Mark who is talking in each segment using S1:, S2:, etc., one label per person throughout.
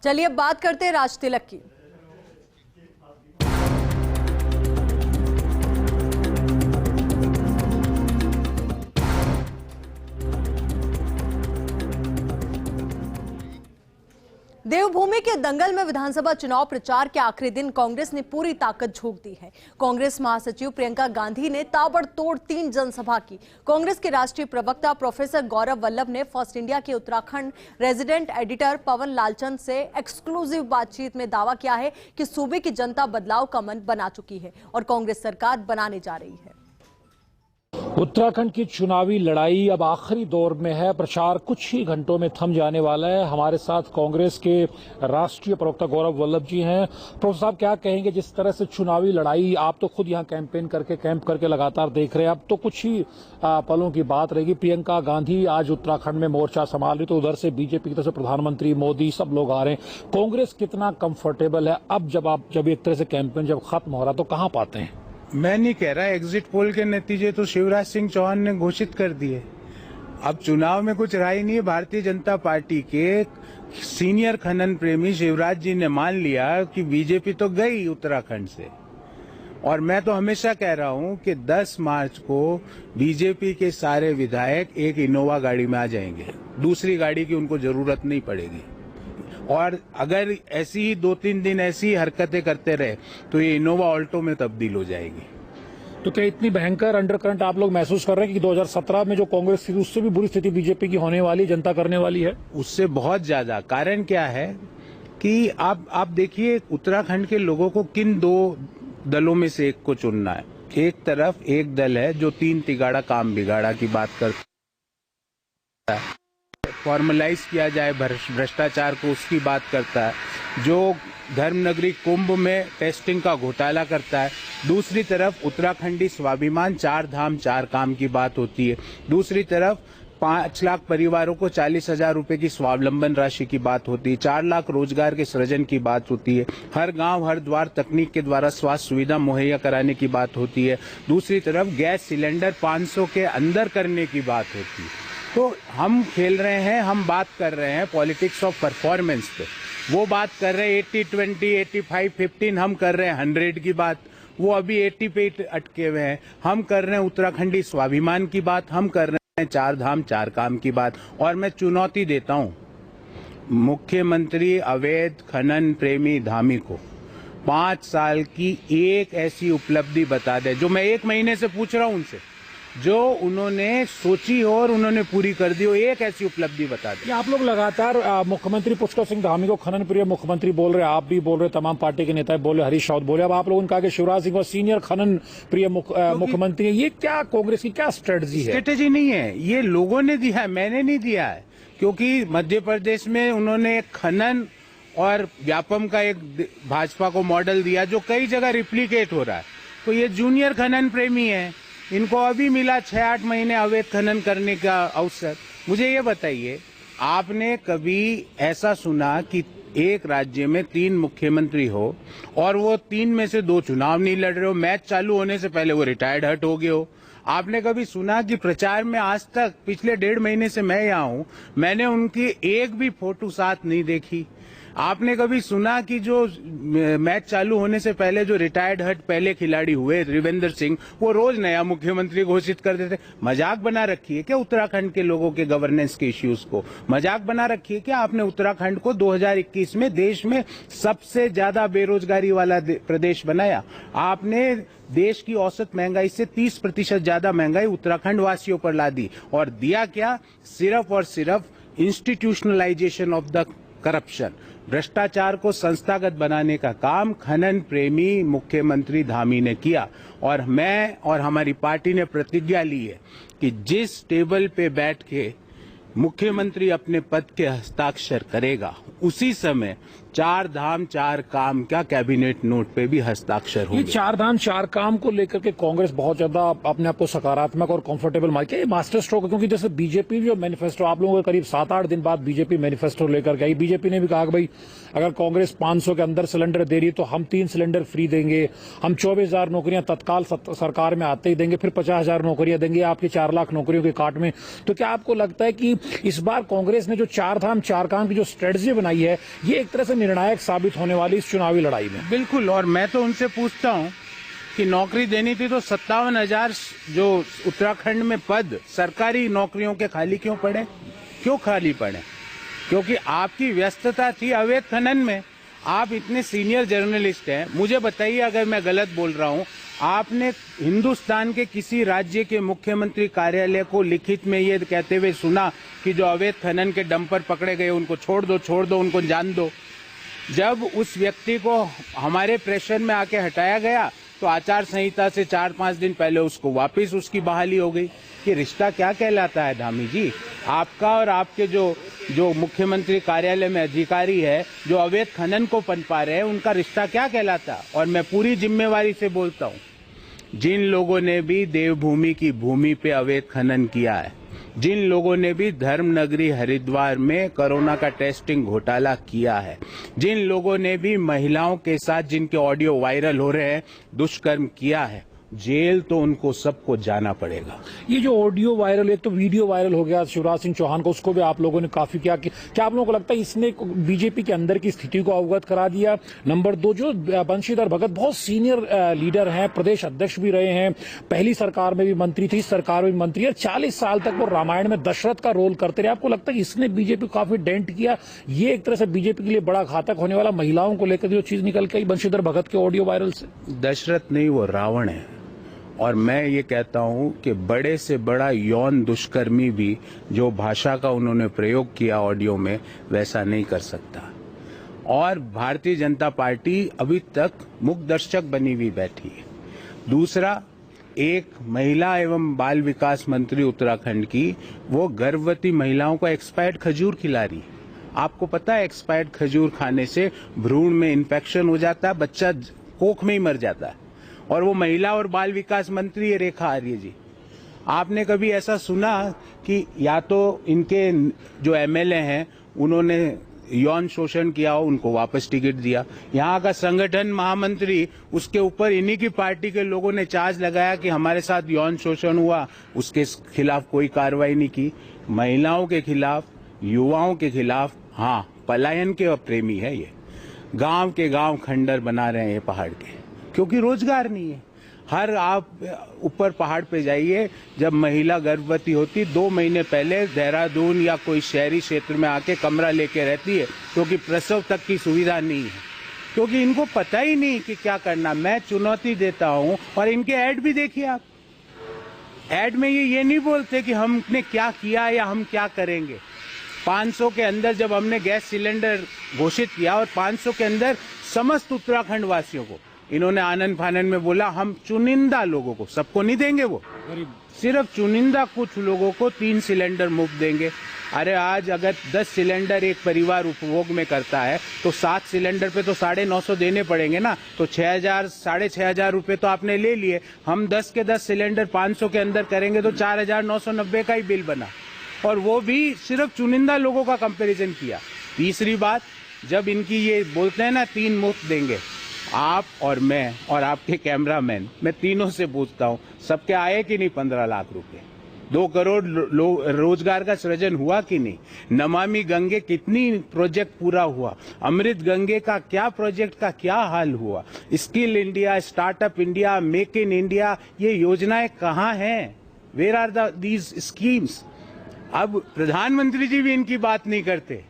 S1: चलिए अब बात करते हैं राज तिलक की। देवभूमि के दंगल में विधानसभा चुनाव प्रचार के आखिरी दिन कांग्रेस ने पूरी ताकत झोंक दी है। कांग्रेस महासचिव प्रियंका गांधी ने ताबड़तोड़ 3 जनसभा की। कांग्रेस के राष्ट्रीय प्रवक्ता प्रोफेसर गौरव वल्लभ ने फर्स्ट इंडिया के उत्तराखंड रेजिडेंट एडिटर पवन लालचंद से एक्सक्लूसिव बातचीत में दावा किया है कि सूबे की जनता बदलाव का मन बना चुकी है और कांग्रेस सरकार बनाने जा रही है।
S2: उत्तराखंड की चुनावी लड़ाई अब आखिरी दौर में है। प्रचार कुछ ही घंटों में थम जाने वाला है। हमारे साथ कांग्रेस के राष्ट्रीय प्रवक्ता गौरव वल्लभ जी हैं। प्रोफेसर साहब, क्या कहेंगे, जिस तरह से चुनावी लड़ाई आप तो खुद यहाँ कैंप करके लगातार देख रहे हैं, अब तो कुछ ही पलों की बात रहेगी। प्रियंका गांधी आज उत्तराखंड में मोर्चा संभाल रही, तो उधर से बीजेपी की तरफ से प्रधानमंत्री मोदी सब लोग आ रहे हैं। कांग्रेस कितना कंफर्टेबल है अब जब एक तरह से कैंपेन जब खत्म हो रहा, तो कहाँ पाते हैं?
S3: मैं नहीं कह रहा, एग्जिट पोल के नतीजे तो शिवराज सिंह चौहान ने घोषित कर दिए। अब चुनाव में कुछ रहा ही नहीं है। भारतीय जनता पार्टी के सीनियर खनन प्रेमी शिवराज जी ने मान लिया कि बीजेपी तो गई उत्तराखंड से। और मैं तो हमेशा कह रहा हूं कि 10 मार्च को बीजेपी के सारे विधायक एक इनोवा गाड़ी में आ जाएंगे। दूसरी गाड़ी की उनको जरूरत नहीं पड़ेगी। और अगर ऐसी ही 2-3 दिन ऐसी हरकतें करते रहे तो ये इनोवा ऑल्टो में तब्दील हो जाएगी।
S2: तो क्या इतनी भयंकर अंडरकरंट आप लोग महसूस कर रहे हैं कि 2017 में जो कांग्रेस थी उससे भी बुरी स्थिति बीजेपी की होने वाली, जनता करने वाली है?
S3: उससे बहुत ज्यादा। कारण क्या है कि आप देखिए उत्तराखंड के लोगों को किन 2 दलों में से एक को चुनना है। एक तरफ एक दल है जो 3 तिगाड़ा काम बिगाड़ा की बात करता है, फॉर्मलाइज किया जाए भ्रष्टाचार को, उसकी बात करता है, जो धर्मनगरी कुंभ में टेस्टिंग का घोटाला करता है। दूसरी तरफ उत्तराखंडी स्वाभिमान 4 धाम 4 काम की बात होती है। दूसरी तरफ 5 लाख परिवारों को 40,000 रुपए की स्वावलंबन राशि की बात होती है। 4 लाख रोजगार के सृजन की बात होती है। हर गांव हर द्वार तकनीक के द्वारा स्वास्थ्य सुविधा मुहैया कराने की बात होती है। दूसरी तरफ गैस सिलेंडर 500 के अंदर करने की बात होती है। तो हम खेल रहे हैं, हम बात कर रहे हैं पॉलिटिक्स ऑफ परफॉर्मेंस पे। वो बात कर रहे हैं 80-20, 85-15, हम कर रहे हैं 100 की बात। वो अभी 80 पे अटके हुए हैं। हम कर रहे हैं उत्तराखंडी स्वाभिमान की बात, हम कर रहे हैं 4 धाम 4 काम की बात। और मैं चुनौती देता हूं मुख्यमंत्री अवैध खनन प्रेमी धामी को 5 साल की एक ऐसी उपलब्धि बता दे जो मैं 1 महीने से पूछ रहा हूं उनसे, जो उन्होंने सोची हो और उन्होंने पूरी कर दी हो। एक ऐसी उपलब्धि बता दें।
S2: आप लोग लगातार मुख्यमंत्री पुष्कर सिंह धामी को खनन प्रिय मुख्यमंत्री बोल रहे हैं, आप भी बोल रहे, तमाम पार्टी के नेता बोल रहे, हरीश रावत बोले। अब आप लोगों ने कहा कि शिवराज सिंह सीनियर खनन प्रिय मुख्यमंत्री है। ये क्या कांग्रेस की क्या स्ट्रेटजी है?
S3: स्ट्रेटजी नहीं है, ये लोगों ने दिया है, मैंने नहीं दिया है। क्योंकि मध्य प्रदेश में उन्होंने एक खनन और व्यापम का एक भाजपा को मॉडल दिया जो कई जगह रिप्लीकेट हो रहा है। तो ये जूनियर खनन प्रेमी है, इनको अभी मिला 6-8 महीने अवैध खनन करने का अवसर। मुझे ये बताइए, आपने कभी ऐसा सुना कि एक राज्य में 3 मुख्यमंत्री हो और वो 3 में से 2 चुनाव नहीं लड़ रहे हो, मैच चालू होने से पहले वो रिटायर्ड हट हो गए हो? आपने कभी सुना कि प्रचार में आज तक पिछले 1.5 महीने से मैं यहाँ हूँ, मैंने उनकी एक भी फोटो साथ नहीं देखी? आपने कभी सुना कि जो मैच चालू होने से पहले जो रिटायर्ड हट पहले खिलाड़ी हुए त्रिवेंद्र सिंह, वो रोज नया मुख्यमंत्री घोषित कर देते? मजाक बना रखी है क्या उत्तराखंड के लोगों के गवर्नेंस के इश्यूज को? मजाक बना रखी है क्या आपने उत्तराखंड को 2021 में देश में सबसे ज्यादा बेरोजगारी वाला प्रदेश बनाया? आपने देश की औसत महंगाई से 30% ज्यादा महंगाई उत्तराखंड वासियों पर ला दी। और दिया क्या? सिर्फ और सिर्फ इंस्टीट्यूशनलाइजेशन ऑफ द करप्शन, भ्रष्टाचार को संस्थागत बनाने का काम खनन प्रेमी मुख्यमंत्री धामी ने किया। और मैं और हमारी पार्टी ने प्रतिज्ञा ली है कि जिस टेबल पे बैठ के मुख्यमंत्री अपने पद के हस्ताक्षर करेगा, उसी समय चार धाम चार काम का कैबिनेट नोट पे भी हस्ताक्षर
S2: ये
S3: होंगे।
S2: चार धाम चार काम को लेकर के कांग्रेस बहुत ज्यादा अपने आप को सकारात्मक और कंफर्टेबल मान के मास्टर स्ट्रोक है, क्योंकि जैसे बीजेपी जो मैनिफेस्टो आप लोगों के करीब 7-8 दिन बाद बीजेपी मैनिफेस्टो लेकर के आई। बीजेपी ने भी कहा कि भाई अगर कांग्रेस 500 के अंदर सिलेंडर दे रही है तो हम 3 सिलेंडर फ्री देंगे, हम 24,000 नौकरियां तत्काल सरकार में आते ही देंगे, फिर 50,000 नौकरियां देंगे आपकी 4 लाख नौकरियों के काट में। तो क्या आपको लगता है कि इस बार कांग्रेस ने जो चार धाम चार काम की जो स्ट्रेटजी बनाई है ये एक तरह से निर्णायक साबित होने वाली इस चुनावी लड़ाई में?
S3: बिल्कुल। और मैं तो उनसे पूछता हूं कि नौकरी देनी थी तो 57,000 जो उत्तराखंड में पद सरकारी नौकरियों के खाली क्यों पड़े? क्यों खाली पड़े? क्योंकि आपकी व्यस्तता थी अवैध खनन में। आप इतने सीनियर जर्नलिस्ट हैं, मुझे बताइए अगर मैं गलत बोल रहा हूं, आपने हिंदुस्तान के किसी राज्य के मुख्यमंत्री कार्यालय को लिखित में ये कहते हुए सुना कि जो अवैध खनन के डंपर पकड़े गए उनको छोड़ दो, उनको जान दो? जब उस व्यक्ति को हमारे प्रेशर में आके हटाया गया तो आचार संहिता से 4-5 दिन पहले उसको वापस उसकी बहाली हो गई। ये रिश्ता क्या कहलाता है धामी जी? आपका और आपके जो मुख्यमंत्री कार्यालय में अधिकारी है जो अवैध खनन को पनपा रहे हैं उनका रिश्ता क्या कहलाता? और मैं पूरी जिम्मेवारी से बोलता हूँ, जिन लोगों ने भी देवभूमि की भूमि पे अवैध खनन किया है, जिन लोगों ने भी धर्म नगरी हरिद्वार में कोरोना का टेस्टिंग घोटाला किया है, जिन लोगों ने भी महिलाओं के साथ जिनके ऑडियो वायरल हो रहे हैं दुष्कर्म किया है, जेल तो उनको सबको जाना पड़ेगा।
S2: ये जो ऑडियो वायरल, एक तो वीडियो वायरल हो गया शिवराज सिंह चौहान को, उसको भी आप लोगों ने काफी किया कि क्या आप लोगों को लगता है इसने बीजेपी के अंदर की स्थिति को अवगत करा दिया? नंबर 2, जो बंशीधर भगत बहुत सीनियर लीडर हैं, प्रदेश अध्यक्ष भी रहे हैं, पहली सरकार में भी मंत्री थे, इस सरकार में भी मंत्री है, 40 साल तक वो रामायण में दशरथ का रोल करते रहे। आपको लगता है इसने बीजेपी को काफी डेंट किया? ये एक तरह से बीजेपी के लिए बड़ा घातक होने वाला महिलाओं को लेकर जो चीज निकल के आई बंशीधर भगत के ऑडियो वायरल से?
S3: दशरथ नहीं, वो रावण है। और मैं ये कहता हूं कि बड़े से बड़ा यौन दुष्कर्मी भी जो भाषा का उन्होंने प्रयोग किया ऑडियो में वैसा नहीं कर सकता। और भारतीय जनता पार्टी अभी तक मूक दर्शक बनी हुई बैठी है। दूसरा, एक महिला एवं बाल विकास मंत्री उत्तराखंड की, वो गर्भवती महिलाओं को एक्सपायर्ड खजूर खिला रही है। आपको पता है एक्सपायर्ड खजूर खाने से भ्रूण में इन्फेक्शन हो जाता है, बच्चा कोख में ही मर जाता है। और वो महिला और बाल विकास मंत्री है रेखा आर्य जी। आपने कभी ऐसा सुना कि या तो इनके जो एमएलए हैं उन्होंने यौन शोषण किया हो, उनको वापस टिकट दिया? यहाँ का संगठन महामंत्री, उसके ऊपर इन्हीं की पार्टी के लोगों ने चार्ज लगाया कि हमारे साथ यौन शोषण हुआ, उसके खिलाफ कोई कार्रवाई नहीं की। महिलाओं के खिलाफ, युवाओं के खिलाफ, हाँ, पलायन के प्रेमी है ये, गांव के गांव खंडर बना रहे हैं ये पहाड़ के, क्योंकि रोजगार नहीं है। हर आप ऊपर पहाड़ पे जाइए, जब महिला गर्भवती होती 2 महीने पहले देहरादून या कोई शहरी क्षेत्र में आके कमरा लेके रहती है, क्योंकि प्रसव तक की सुविधा नहीं है, क्योंकि इनको पता ही नहीं कि क्या करना। मैं चुनौती देता हूं, और इनके ऐड भी देखिए आप, ऐड में ये नहीं बोलते कि हमने क्या किया या हम क्या करेंगे। 500 के अंदर जब हमने गैस सिलेंडर घोषित किया और 500 के अंदर समस्त उत्तराखंड वासियों को, इन्होंने आनंद फानन में बोला हम चुनिंदा लोगों को, सबको नहीं देंगे, वो सिर्फ चुनिंदा कुछ लोगों को 3 सिलेंडर मुफ्त देंगे। अरे आज अगर 10 सिलेंडर एक परिवार उपभोग में करता है तो 7 सिलेंडर पे तो 950 देने पड़ेंगे ना। तो 6,000 6,500 रुपए तो आपने ले लिए। हम 10 के 10 सिलेंडर 500 के अंदर करेंगे तो 4,990 का ही बिल बना, और वो भी सिर्फ चुनिंदा लोगों का कंपैरिजन किया। तीसरी बात, जब इनकी ये बोलते हैं ना 3 मुफ्त देंगे, आप और मैं और आपके कैमरामैन, मैं तीनों से पूछता हूं, सबके आए कि नहीं 15 लाख रुपए? 2 करोड़ रोजगार का सृजन हुआ कि नहीं? नमामि गंगे कितनी प्रोजेक्ट पूरा हुआ? अमृत गंगे का क्या प्रोजेक्ट का क्या हाल हुआ? Skill India, startup India, make in India, ये योजनाएं कहाँ हैं? Where are these schemes? अब प्रधानमंत्री जी भी इनकी बात नहीं करते,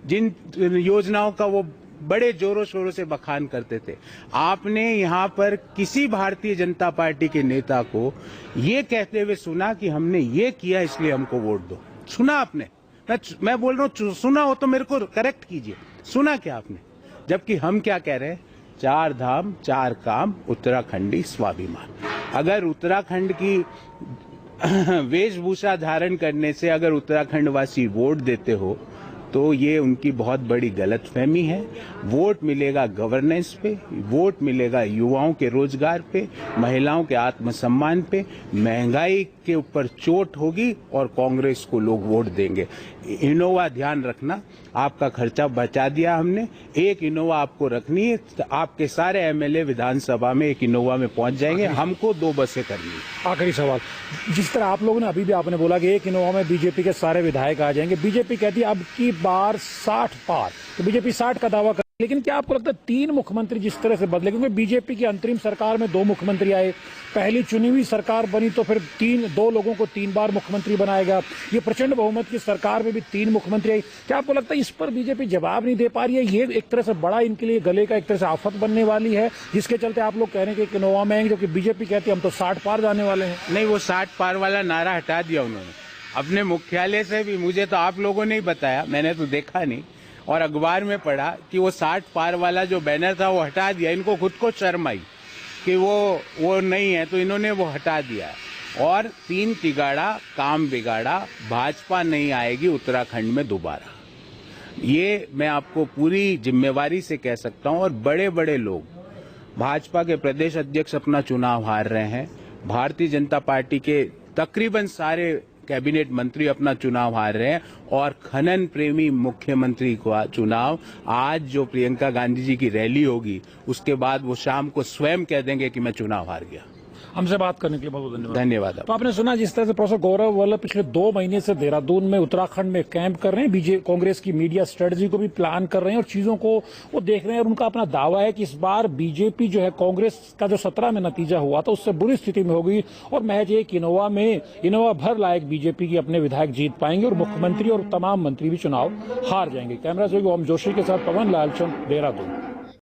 S3: जिन योजनाओं का वो बड़े जोरों शोरों से बखान करते थे। आपने यहाँ पर किसी भारतीय जनता पार्टी के नेता को ये कहते हुए सुना कि हमने ये किया इसलिए हमको वोट दो? सुना आपने? मैं बोल रहा हूँ, सुना हो तो मेरे को करेक्ट कीजिए, सुना क्या आपने? जबकि हम क्या कह रहे हैं, 4 धाम 4 काम, उत्तराखंडी स्वाभिमान। अगर उत्तराखंड की वेशभूषा धारण करने से अगर उत्तराखंड वासी वोट देते हो तो ये उनकी बहुत बड़ी गलतफहमी है। वोट मिलेगा गवर्नेंस पे, वोट मिलेगा युवाओं के रोजगार पे, महिलाओं के आत्मसम्मान पे, महंगाई के ऊपर चोट होगी और कांग्रेस को लोग वोट देंगे। इनोवा ध्यान रखना, आपका खर्चा बचा दिया हमने। एक इनोवा आपको रखनी है, तो आपके सारे एमएलए विधानसभा में एक इनोवा में पहुंच जाएंगे। हमको 2 बसें करनी है।
S2: आखिरी सवाल, जिस तरह आप लोगों ने अभी भी आपने बोला कि एक इनोवा में बीजेपी के सारे विधायक आ जाएंगे, बीजेपी कहती है अब की बार 60 पार, तो बीजेपी 60 का दावा कर, लेकिन क्या आपको लगता है 3 मुख्यमंत्री जिस तरह से बदले, क्योंकि बीजेपी की अंतरिम सरकार में 2 मुख्यमंत्री आए, पहली चुनी हुई सरकार बनी तो फिर 2 लोगों को 3 बार मुख्यमंत्री बनाएगा, ये प्रचंड बहुमत की सरकार में भी 3 मुख्यमंत्री आई, क्या आपको लगता है इस पर बीजेपी जवाब नहीं दे पा रही है? ये एक तरह से बड़ा इनके लिए गले का एक तरह से आफत बनने वाली है, जिसके चलते आप लोग कह रहे हैं कि इनोवा में आएंगे, जबकि बीजेपी कहती है हम तो 60 पार जाने वाले हैं।
S3: नहीं, वो 60 पार वाला नारा हटा दिया उन्होंने अपने मुख्यालय से भी। मुझे तो आप लोगों ने ही बताया, मैंने तो देखा नहीं, और अखबार में पढ़ा कि वो 60 पार वाला जो बैनर था वो हटा दिया। इनको खुद को शर्म आई कि वो नहीं है, तो इन्होंने वो हटा दिया। और 3 तिगाड़ा काम बिगाड़ा, भाजपा नहीं आएगी उत्तराखंड में दोबारा। ये मैं आपको पूरी जिम्मेवारी से कह सकता हूं। और बड़े बड़े लोग, भाजपा के प्रदेश अध्यक्ष अपना चुनाव हार रहे हैं, भारतीय जनता पार्टी के तकरीबन सारे कैबिनेट मंत्री अपना चुनाव हार रहे हैं, और खनन प्रेमी मुख्यमंत्री का चुनाव आज जो प्रियंका गांधी जी की रैली होगी उसके बाद वो शाम को स्वयं कह देंगे कि मैं चुनाव हार गया।
S2: हमसे बात करने के लिए बहुत धन्यवाद।
S3: धन्यवाद।
S2: तो आपने सुना जिस तरह से प्रोफेसर गौरव वल्लभ पिछले 2 महीने से देहरादून में उत्तराखंड में कैंप कर रहे हैं, बीजेपी कांग्रेस की मीडिया स्ट्रेटजी को भी प्लान कर रहे हैं और चीजों को वो देख रहे हैं, और उनका अपना दावा है कि इस बार बीजेपी जो है कांग्रेस का जो 17 में नतीजा हुआ था उससे बुरी स्थिति में होगी, और महज एक इनोवा भर लायक बीजेपी की अपने विधायक जीत पाएंगे और मुख्यमंत्री और तमाम मंत्री भी चुनाव हार जाएंगे। कैमरा से ओम जोशी के साथ पवन लालचंद, देहरादून।